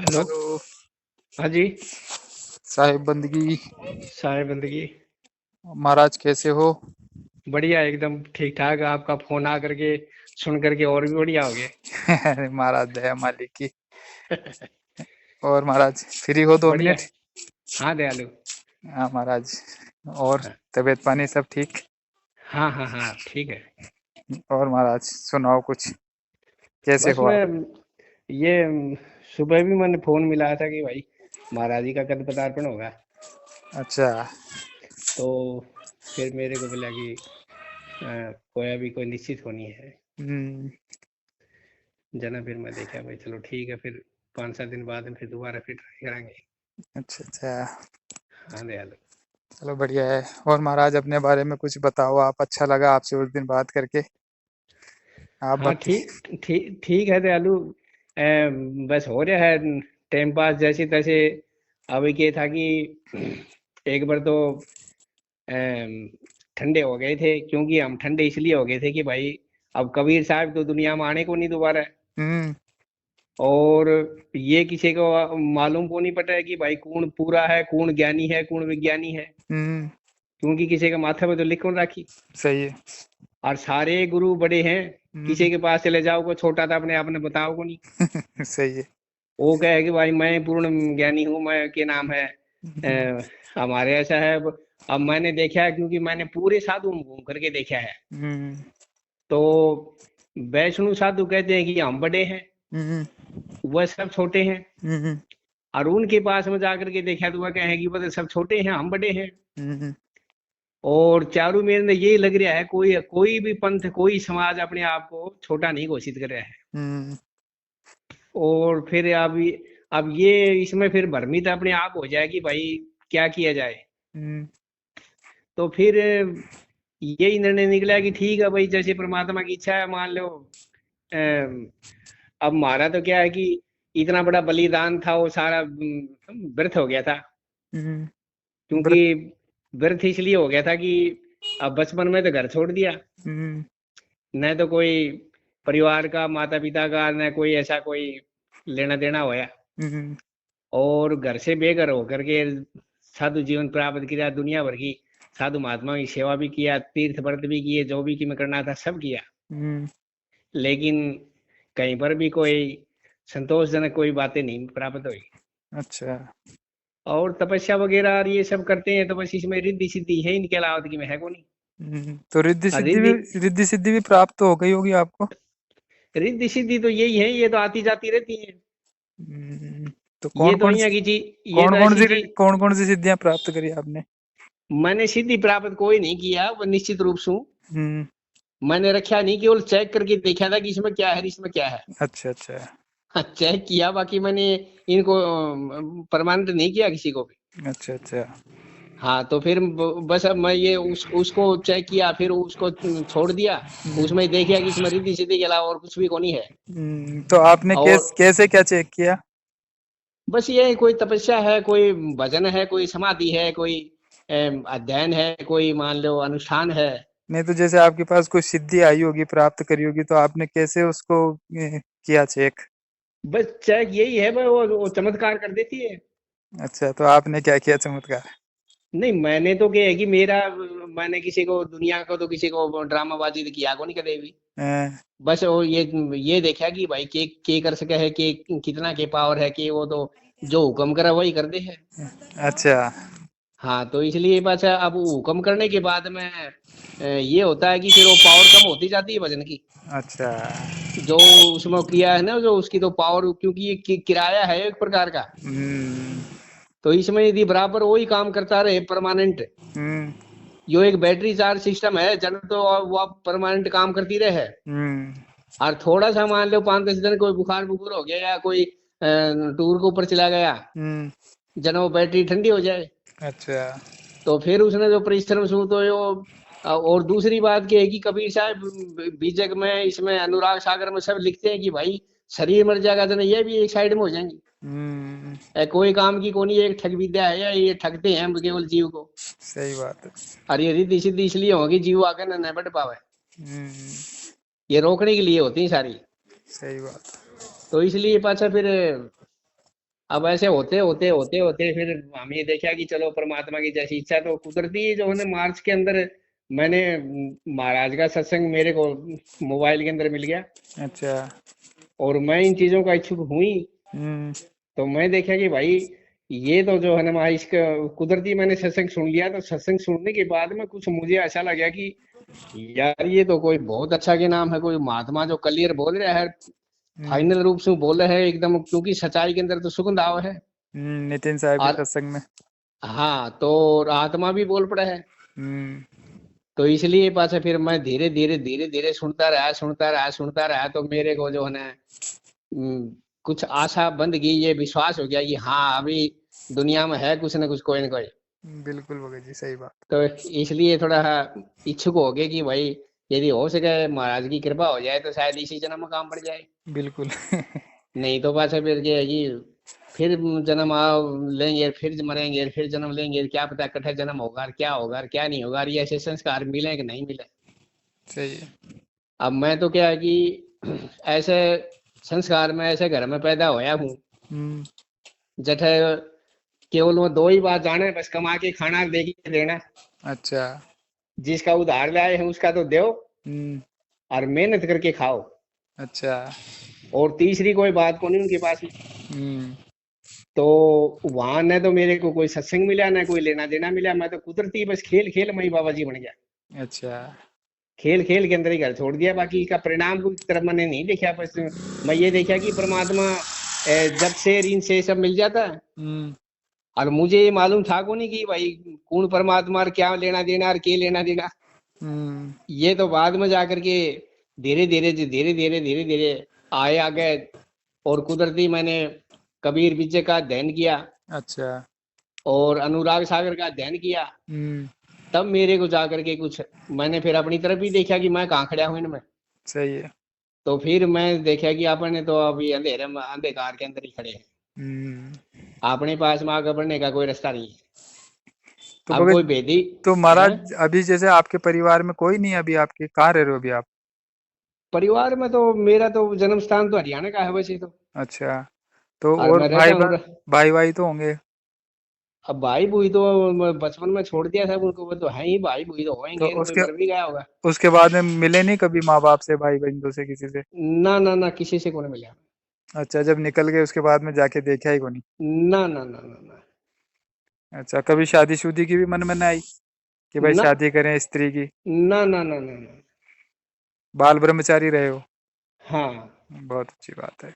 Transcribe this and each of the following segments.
Hello. Hello. हाँ जी। साहिब बंदगी। सारे बंदगी। महाराज कैसे हो? बढ़िया एकदम ठीक ठाक। आपका फोन आ करके सुन करके और भी बढ़िया हो गए। महाराज दया मालिक की। और महाराज फ्री हो 2 मिनट? बढ़िया। हाँ दयालु। हाँ महाराज। और हाँ तबीयत पानी सब ठीक? हाँ हाँ हाँ ठीक है। और महाराज सुनाओ कुछ, कैसे बस हो आप? मैं ये सुबह भी मैंने फोन मिलाया था कि भाई महाराज जी का कद पदार्पण होगा। अच्छा। तो फिर मेरे को मिला कि कोई अभी कोई निश्चित होनी है हम्म। जना। फिर मैं देखा भाई चलो ठीक है, फिर 5-7 दिन बाद में फिर दोबारा फिर ट्राई करेंगे। अच्छा अच्छा। हाँ दयालु। चलो बढ़िया है। और महाराज अपने बारे में कुछ बताओ आप, अच्छा लगा आपसे उस दिन बात करके। आप हाँ भक्ति। ठीक ठीक ठीक है दयालु। बस हो रहा है टाइम पास जैसे तैसे। अभी क्या था कि एक बार तो अम, ठंडे हो गए थे, क्योंकि हम ठंडे इसलिए हो गए थे कि भाई अब कबीर साहब तो दुनिया में आने को नहीं दोबारा। हम्म। और ये किसी को मालूम को नहीं पता है कि भाई कौन पूरा है, कौन ज्ञानी है, कौन विज्ञानी है। हम्म। क्योंकि किसी के माथे पे तो लिख कर राखी। सही है। और सारे गुरु बड़े हैं। हम्म। किसी के पास चले जाओ को छोटा था अपने आप ने बताओ को नहीं। सही है। वो कहे कि भाई मैं पूर्ण ज्ञानी हूँ, मैं के नाम है हमारे ऐसा है। अब मैंने देखा है, क्योंकि मैंने पूरे साधु में घूम करके देखा है। हम्म। तो वैष्णु साधु कहते हैं कि हम बड़े हैं, हम्म। वह सब छोटे हैं। हम्म। और उनके पास में जाकर के देखा तो वह कहे कि वह सब छोटे हैं, हम बड़े हैं। हम्म। और चारों मेरे ने यही लग रहा है, कोई कोई भी पंथ कोई समाज अपने आप को छोटा नहीं घोषित कर रहा है। हम्म। और फिर अब ये इसमें फिर भ्रमित अपने आप हो जाए कि भाई क्या किया जाए। हम्म। तो फिर यही निर्णय निकला कि ठीक है भाई, जैसे परमात्मा की इच्छा है मान लो। अम, अब हमारा तो क्या है कि इतना बड़ा बलिदान था, वो सारा व्यर्थ हो गया था। हम्म। क्योंकि व्रत। व्यर्थ इसलिए हो गया था कि अब बचपन में तो घर छोड़ दिया, हम्म। न तो कोई परिवार का, माता पिता का, न कोई ऐसा कोई लेना देना होया। हम्म। और घर से बेघर होकर के साधु जीवन प्राप्त किया, दुनिया भर की साधु महात्मा की सेवा भी किया, तीर्थ व्रत भी किए, जो भी मैं करना था सब किया। हम्म। लेकिन कहीं पर भी कोई संतोषजनक कोई बातें नहीं प्राप्त हुई। अच्छा। और तपस्या वगैरह और ये सब करते हैं तो बस इसमें रिद्धि सिद्धि है, इनके अलावा तो कि में है को नहीं। तो रिद्धि और सिद्धि भी, रिद्धि सिद्धि भी प्राप्त तो हो गई होगी आपको? रिद्धि सिद्धि तो यही है, ये तो आती जाती रहती है। तो ये कौन तो कौन यहाँ सी, की चीज, ये कौन तो कौन ऐसी सी, चीज। कौन कौन सी सिद्धियां प्राप्त करी आपने? मैंने सिद्धि प्राप्त कोई नहीं किया, वो निश्चित रूप से। हम्म। मैंने रखा नहीं, केवल चेक करके देखा था कि इसमें क्या है, इसमें क्या है। अच्छा अच्छा। हाँ चेक किया, बाकी मैंने इनको प्रमाणित नहीं किया किसी को भी। अच्छा अच्छा। हाँ तो फिर बस अब मैं ये उसको चेक किया, फिर उसको छोड़ दिया। उसमें देखा कि इसमें रिद्धि सिद्धि के अलावा और कुछ भी को नहीं है। तो आपने और कैसे क्या चेक किया? बस ये कोई तपस्या है, कोई भजन है, कोई समाधि है, कोई अध्ययन है, कोई मान लो अनुष्ठान है। नहीं तो जैसे आपके पास कोई सिद्धि आई होगी, प्राप्त करी होगी, तो आपने कैसे उसको किया चेक? बस चेक यही है, भाई वो चमत्कार कर देती है। अच्छा, तो आपने क्या किया चमत्कार? नहीं मैंने तो क्या है कि मैंने किसी को, दुनिया को तो किसी को ड्रामाबाजी तो किया को नहीं कदे भी। अ, बस वो ये देखा कि भाई के कर सके है, के कितना के पावर है, कि वो तो जो हुक्म करा वही कर दे है। अच्छा। हाँ तो इसलिए बस अब हुक्म करने के बाद में ये होता है कि फिर वो पावर कम होती जाती है भजन की। अच्छा। जो उसमें किया है ना, जो उसकी तो पावर, क्योंकि ये किराया है एक प्रकार का। हम्म। तो इसमें यदि बराबर वही काम करता रहे परमानेंट, हम्म। यो एक बैटरी चार्ज सिस्टम है जन, तो वो परमानेंट काम करती रहे। हम्म। और थोड़ा सा मान लो 5-10 दिन कोई बुखार बुखार हो गया, या कोई टूर के ऊपर चला गया, हम्म। जन वो बैटरी ठंडी हो जाए। अच्छा। तो फिर उसने जो परिश्रम शुरू तो यो। और दूसरी बात क्या है कि कबीर साहब बीजक में, इसमें अनुराग सागर में सब लिखते हैं कि भाई शरीर मर जाएगा तो ये भी एक साइड में हो जाएंगे। हम्म। कोई काम की कोनी, एक ठग विद्या है, या ये ठगते हैं हम केवल जीव को। सही बात है। और ये रिद्धि सिद्धि इसलिए होगी जीव आकर न बढ़ पावे। हम्म। ये रोकने के लिए होती है सारी। सही बात। तो इसलिए पाछा फिर अब ऐसे होते होते होते होते फिर हम ये देखा कि चलो परमात्मा की जैसी इच्छा, तो कुदरती जो है ना मार्च के अंदर मैंने महाराज का सत्संग मेरे को मोबाइल के अंदर मिल गया, अच्छा। और मैं इन चीजों का इच्छुक हुई। हम्म। तो मैं देखा कि भाई ये तो जो है ना वहाँ इसका कुदरती मैंने सत्संग सुन लिया। तो सत्संग सुनने के बाद में कुछ मुझे ऐसा लगा कि यार ये तो कोई बहुत अच्छा के नाम है, कोई महात्मा जो क्लियर बोल रहा है, हम्म। फाइनल रूप से बोल रहे हैं एकदम, क्योंकि सच्चाई के अंदर तो सुगंध आव है। नितिन साहब के और सत्संग में। हाँ, तो आत्मा भी बोल पड़ा है। हम्म। तो इसलिए पाछे फिर मैं धीरे धीरे धीरे धीरे सुनता रहा सुनता रहा सुनता रहा, तो मेरे को जो है ना कुछ आशा बंध गई, ये विश्वास हो गया कि हाँ अभी दुनिया में है कुछ ना कुछ, कोई ना कोई। बिल्कुल भगत जी, सही बात। तो इसलिए थोड़ा इच्छुक हो गए कि भाई यदि हो सके महाराज की कृपा हो जाए तो शायद इसी जन्म में काम पड़ जाए। बिल्कुल। नहीं तो पाछा फिर क्या है कि फिर जन्म लेंगे, फिर मरेंगे, फिर जन्म लेंगे, क्या पता कठे जन्म होगा और क्या होगा और क्या नहीं होगा, और ये ऐसे संस्कार मिले कि नहीं मिले। सही है। अब मैं तो क्या है कि ऐसे संस्कार में ऐसे घर में पैदा होया हूँ, हम्म। जठे केवल वो दो ही बात जाने, बस कमा के खाना दे के देना, अच्छा। जिसका उधार लाए हैं उसका तो दो, हम्म। और मेहनत करके खाओ। अच्छा। और तीसरी कोई बात को नहीं उनके पास में। हम्म। तो वहां न तो मेरे को कोई सत्संग मिला, न कोई लेना देना मिला, मैं तो कुदरती बस खेल खेल में ही बाबा जी बन गया। अच्छा। खेल खेल के अंदर ही घर छोड़ दिया, बाकी इसका परिणाम की तरफ मैंने नहीं देखा। बस मैं ये देखा कि परमात्मा जब से इन से सब मिल जाता है। हम्म। और मुझे ये मालूम था को नहीं कि भाई कौन परमात्मा और क्या लेना देना और के लेना देना। हम्म। ये तो बाद में जाकर के धीरे धीरे धीरे धीरे धीरे धीरे आए आ गए। और कुदरती मैंने कबीर विजय का अध्ययन किया अच्छा। और अनुराग सागर का अध्ययन किया। हम्म। तब मेरे को जाकर के कुछ मैंने फिर अपनी तरफ भी देखा कि मैं कहाँ खड़ा हूँ इनमें। सही है। तो फिर मैं देखा कि अपने तो अभी अंधेरे में अंधकार के अंदर ही खड़े हैं, हम्म। अपने पास में आगे बढ़ने का कोई रास्ता नहीं है। तो अब कोई भगत, भेदी तो है। महाराज अभी जैसे आपके परिवार में कोई नहीं, अभी आपके कहाँ रह रहे हो अभी आप? परिवार में तो मेरा तो जन्म स्थान तो हरियाणा का है वैसे तो। अच्छा। तो और और मैं रहता हूँ भाई भाई तो होंगे? अब भाई बूई तो मैं बचपन में छोड़ दिया था उनको, वो तो है ही, भाई बूई तो तो होंगे, कोई उसके मर भी गया होगा। उसके बाद में मिले नहीं कभी माँ बाप से, भाई बहनों से, किसी से? ना ना ना, किसी से को नहीं मिला। अच्छा, जब निकल गए उसके बाद में जाके देखा ही को नहीं? ना ना ना ना ना अच्छा, कभी शादी की भी मन में ना आई कि भाई ना शादी करें स्त्री की? ना ना ना ना ना। बाल ब्रह्मचारी रहे हो? हाँ, बहुत अच्छी बात है।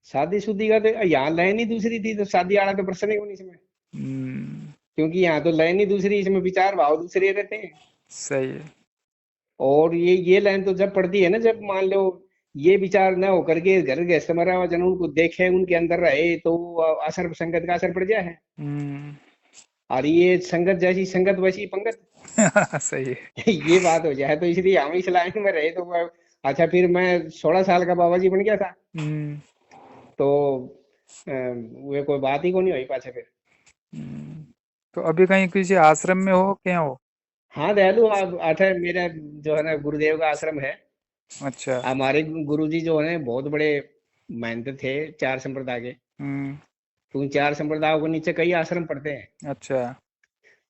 शादी शुदी का तो यहाँ लाइन ही दूसरी थी, तो शादी वाला तो प्रश्न ही नहीं इसमें। हम्म। क्योंकि यहाँ तो लाइन ही दूसरी, इसमें विचार भाव दूसरे रहते हैं। सही है। और ये लाइन तो जब पड़ती है ना, जब मान लो ये विचार ना होकर के घर गृहस्थ मरा हुआ जन उनको देखे उनके अंदर रहे, तो असर संगत का असर पड़ जाए है। हम्म। और ये संगत जैसी संगत वैसी पंगत। सही है। ये बात हो जाए, तो इसलिए हम इस लाइन में रहे। तो अच्छा, फिर मैं 16 साल का बाबा जी बन गया था। हम्म। तो वे कोई बात ही को नहीं हुई पाछे फिर। हम्म। तो अभी कहीं किसी आश्रम में हो, क्या हो? हाँ दयालु, आप अच्छा मेरा जो है ना गुरुदेव का आश्रम है। अच्छा। हमारे गुरुजी जो है बहुत बड़े महंत थे, 4 संप्रदाय के। हम्म। तो उन 4 संप्रदायों के नीचे कई आश्रम पड़ते हैं। अच्छा।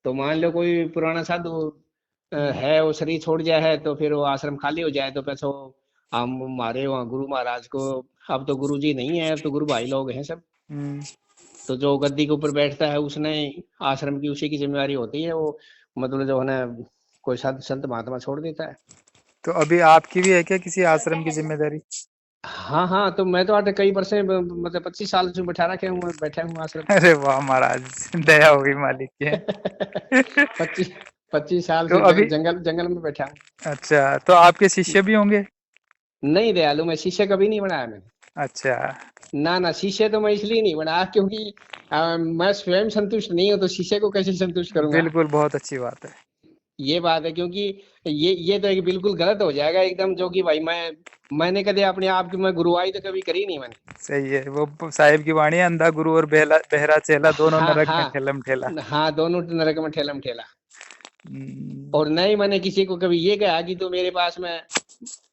तो मान लो कोई पुराना साधु हम्म। है, वो शरीर छोड़ गया है, तो फिर वो आश्रम खाली हो जाए, तो फिर सो हम हमारे वहाँ गुरु महाराज को, अब तो गुरु जी नहीं है, अब तो गुरु भाई लोग हैं सब। हम्म। तो जो गद्दी के ऊपर बैठता है उसने आश्रम की उसी की जिम्मेवारी होती है वो, मतलब जो है ना कोई संत संत महात्मा छोड़ देता है। तो अभी आपकी भी है क्या किसी आश्रम की जिम्मेदारी? हाँ हाँ, तो मैं तो आज कई वर्ष से मतलब 25 साल से बैठा रखे हूँ, बैठा हूँ आश्रम में। अरे वाह महाराज, दया हो गई मालिक की। 25 25 साल तो से अभी, जंगल जंगल में बैठा हूँ। अच्छा, तो आपके शिष्य भी होंगे? नहीं दयालु, मैं शीशे कभी नहीं बनाया मैंने। अच्छा। ना ना, शीशे तो मैं इसलिए नहीं बनाया क्योंकि मैं स्वयं संतुष्ट नहीं हूँ, तो शीशे को कैसे संतुष्ट करूंगा। बिल्कुल, बहुत अच्छी बात है। ये बात है, क्योंकि ये तो एक बिल्कुल गलत हो जाएगा एकदम, जो कि भाई मैंने कभी अपने आप की मैं गुरुआई तो कभी करी नहीं मैंने। सही है, वो साहिब की वाणी है, अंधा गुरु और बहरा चेला दोनों हाँ नरक में हाँ ठेलम ठेला। हाँ, दोनों नरक में ठेलम ठेला। हम्म। और नहीं मैंने किसी को कभी ये कहा कि तू मेरे पास में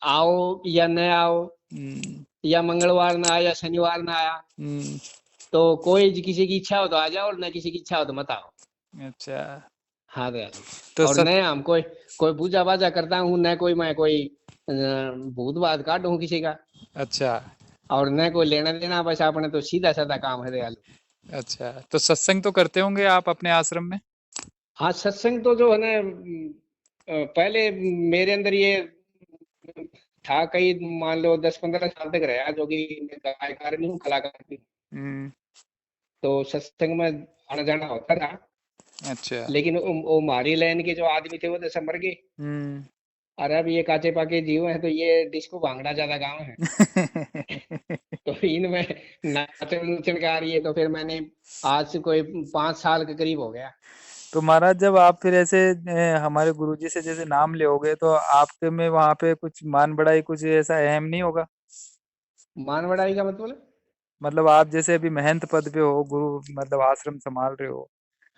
आओ या न आओ, हम्म। या मंगलवार ना आया या शनिवार ना आया, हम्म। तो कोई किसी की इच्छा हो तो आ जाओ, और न किसी की इच्छा हो तो मत आओ। अच्छा। हाँ दयालु। तो और सत न हम कोई कोई पूजा पाजा करता हूँ, न कोई मैं कोई भूत बात काटूं किसी का, अच्छा। और न कोई लेना देना, बस अपने तो सीधा साधा काम है दयालु। अच्छा, तो सत्संग तो करते होंगे आप अपने आश्रम में? हाँ सत्संग तो जो है ना, पहले मेरे अंदर ये था, कई मान लो 10-15 साल तक रहा, जो कि मैं गायकार नहीं हूँ, कलाकार भी हूँ। हुँ। तो सत्संग में आना जाना होता था, अच्छा। लेकिन वो हमारी लाइन के जो आदमी थे वो तो सब मर गए। हुँ। और अब ये काचे पाके जीव है, तो ये डिस्को भांगड़ा ज्यादा गाँव है। तो इनमें नाचन नुचन का आ रही है, तो फिर मैंने आज से कोई 5 साल के करीब हो गया। तो महाराज जब आप फिर ऐसे हमारे गुरुजी से जैसे नाम लोगे तो आपके में वहाँ पे कुछ मान बढ़ाई कुछ ऐसा अहम नहीं होगा? मान बढ़ाई का मतलब? मतलब आप जैसे अभी महंत पद पे हो, गुरु मतलब आश्रम संभाल रहे हो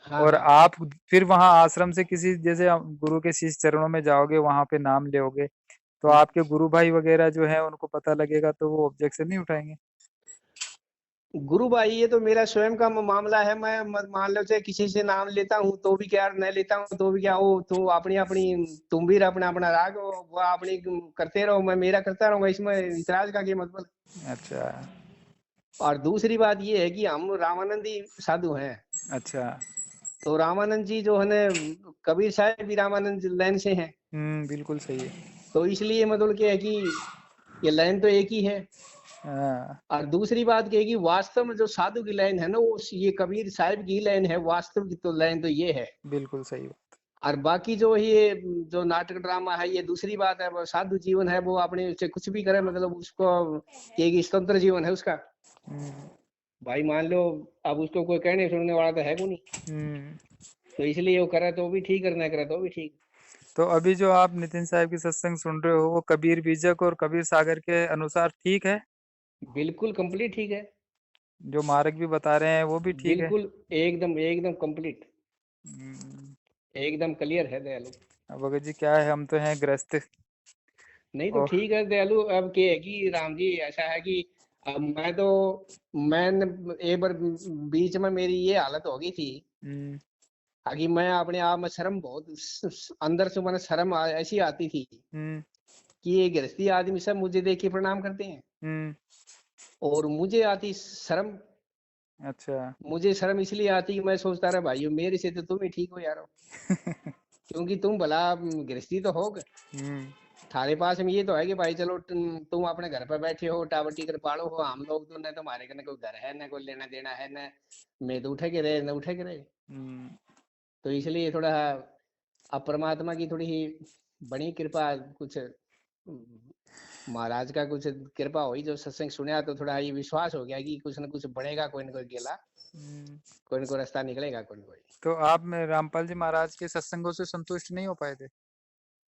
हाँ और हाँ। आप फिर वहाँ आश्रम से किसी जैसे गुरु के शीश चरणों में जाओगे, वहाँ पे नाम लोगे, तो हम्म। आपके गुरु भाई वगैरह जो है उनको पता लगेगा तो वो ऑब्जेक्शन नहीं उठाएंगे? गुरु भाई, ये तो मेरा स्वयं का मामला है। मैं मान लो चाहे किसी से नाम लेता हूँ तो भी क्या, न लेता हूँ तो भी क्या, वो तो अपनी अपनी, तुम भी अपना अपना राग हो, वो अपनी करते रहो, मैं मेरा करता रहूंगा, इसमें इतराज का क्या मतलब। अच्छा। और दूसरी बात ये है कि हम रामानंदी साधु हैं। अच्छा। तो रामानंद जी जो है ना, कबीर साहब भी रामानंद लाइन से हैं। बिल्कुल सही है। तो इसलिए मतलब क्या है कि ये लाइन तो एक ही है। हाँ, और दूसरी बात क्या है कि वास्तव में जो साधु की लाइन है ना, वो ये कबीर साहब की लाइन है, वास्तव की तो लाइन तो ये है। बिल्कुल सही बात। और बाकी जो ये जो नाटक ड्रामा है, ये दूसरी बात है। वो साधु जीवन है, वो अपने से कुछ भी करे, मतलब उसको एक स्वतंत्र जीवन है उसका। हुँ। भाई मान लो, अब उसको कोई कहने सुनने वाला तो है को नहीं। हुँ। तो इसलिए वो करे तो भी ठीक, करना करे तो भी ठीक। तो अभी जो आप नितिन साहब की सत्संग सुन रहे हो, वो कबीर बीजक और कबीर सागर के अनुसार ठीक है? बिल्कुल कंप्लीट ठीक है। जो मार्ग भी बता रहे हैं, वो भी ठीक है? बिल्कुल एकदम एकदम कंप्लीट, हुँ। एकदम क्लियर है दयालु। अब भगत जी क्या है, हम तो हैं गृहस्थ नहीं तो और ठीक है दयालु। अब क्या है कि राम जी, ऐसा है कि अब मैंने एक बार बीच में मेरी ये हालत हो गई थी, हुँ। कि मैं अपने आप में शर्म बहुत अंदर से, मैंने शर्म ऐसी आती थी हुँ। कि ये गृहस्थी आदमी सब मुझे देख के प्रणाम करते हैं, हुँ। और मुझे आती शर्म। अच्छा। मुझे शर्म इसलिए आती कि मैं सोचता रहा, भाइयों मेरे से तो तुम ही ठीक हो यारो, क्योंकि तुम भला गृहस्थी तो हो, हुँ। थारे पास में ये तो है कि भाई चलो तुम अपने घर पर बैठे हो, टावर टिकर पालो हो। हम लोग तो न तुम्हारे न कोई घर है, न कोई लेना देना है, न मैं तो उठे के रहे न उठे के रहे। हुँ। तो इसलिए थोड़ा, अब परमात्मा की थोड़ी ही बड़ी कृपा, कुछ महाराज का कुछ कृपा हुई, जो सत्संग सुना तो थोड़ा ये विश्वास हो गया कि कुछ न कुछ बढ़ेगा, कोई न कोई गेला, हुँ। कोई न कोई रास्ता निकलेगा, कोई न कोई। तो आप में रामपाल जी महाराज के सत्संगों से संतुष्ट नहीं हो पाए थे?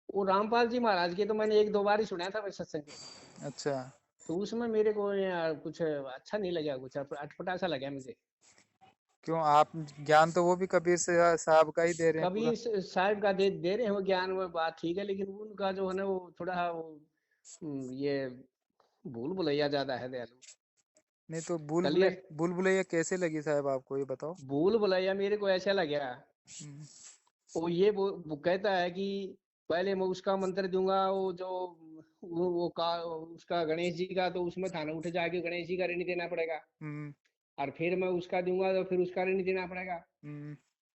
वो रामपाल जी महाराज के तो मैंने 1-2 बार ही सुना था वैसे सत्संग। अच्छा। तो उसमें मेरे को यार कुछ अच्छा नहीं लगा, कुछ अटपटा सा लगा मुझे। क्यों आप ज्ञान तो वो भी कबीर से साहब का ही दे रहे हैं पूरा? कबीर साहब का दे रहे हो ज्ञान, वो बात ठीक है, लेकिन उनका जो है ना, वो थोड़ा वो ये भूल भुलैया ज्यादा है दयालु। नहीं तो क्लियर, भूल भुलैया कैसे लगी साहब आपको, ये बताओ? भूल भुलैया मेरे को ऐसा लगा, हुँ। वो ये वो कहता है कि पहले मैं उसका मंत्र दूंगा, वो जो वो का उसका गणेश जी का, तो उसमें थाना उठ जाके गणेश जी का ऋण देना पड़ेगा। हुँ। और फिर मैं उसका दूंगा तो फिर उसका ऋण देना पड़ेगा। हुँ।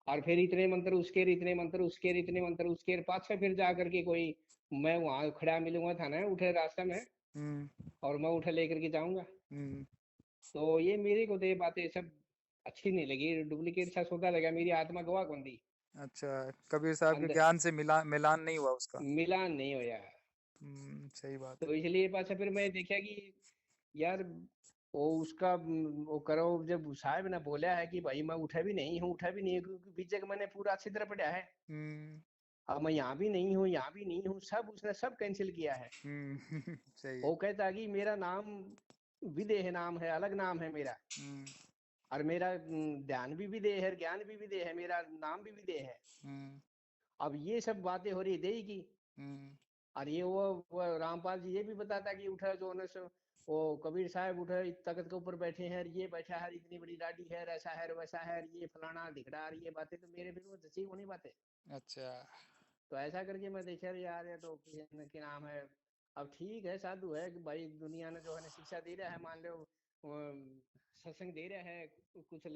और फिर इतने मंत्र उसके, इतने मंत्र उसके, इतने मंत्र उसके, पाछे फिर जा करके कोई मैं वहां खड़ा मिलूंगा थाना उठे रास्ते में, हुँ। और मैं उठे लेकर के जाऊंगा। हुँ। तो ये मेरे को तो ये बातें सब अच्छी नहीं लगी, डुप्लीकेट सा सौदा लगा, मेरी आत्मा गवाह कौन दी। अच्छा, कबीर साहब के अंदर ज्ञान से मिलान नहीं हुआ उसका। मिलान नहीं होया। सही बात है। तो इसलिए पाछा फिर मैं देखा कि यार, वो उसका वो करो, जब साहब ने बोला है कि भाई मैं उठा भी नहीं हूँ, उठा भी नहीं हूँ, क्योंकि बीजे मैंने पूरा अच्छी तरह पढ़ा है। हुँ। अब मैं यहाँ भी नहीं हूँ, यहाँ भी नहीं हूँ, सब उसने सब कैंसिल किया है। हुँ। सही है। वो कहता है कि मेरा नाम विदेह नाम है, अलग नाम है मेरा, हुँ। और मेरा ध्यान भी विदेह है, ज्ञान भी विदेह है, मेरा नाम भी विदेह है। हुँ। अब ये सब बातें हो रही देही की। हुँ। और ये वो रामपाल जी ये भी बताता कि उठा जो है वो कबीर साहब उठे तख्त के ऊपर बैठे हैं, ये बैठा है, इतनी बड़ी दाढ़ी है, ऐसा है वैसा है, ये फलाना धिकड़ा, ये बातें तो मेरे फिर वो जची को नहीं बातें। अच्छा। तो ऐसा करके मैं देखा यार, ये तो के नाम है। अब ठीक है, साधु है कि भाई दुनिया ने जो है ना शिक्षा दे रहा है, मान लो वो सत्संग दे रहा है, कुछ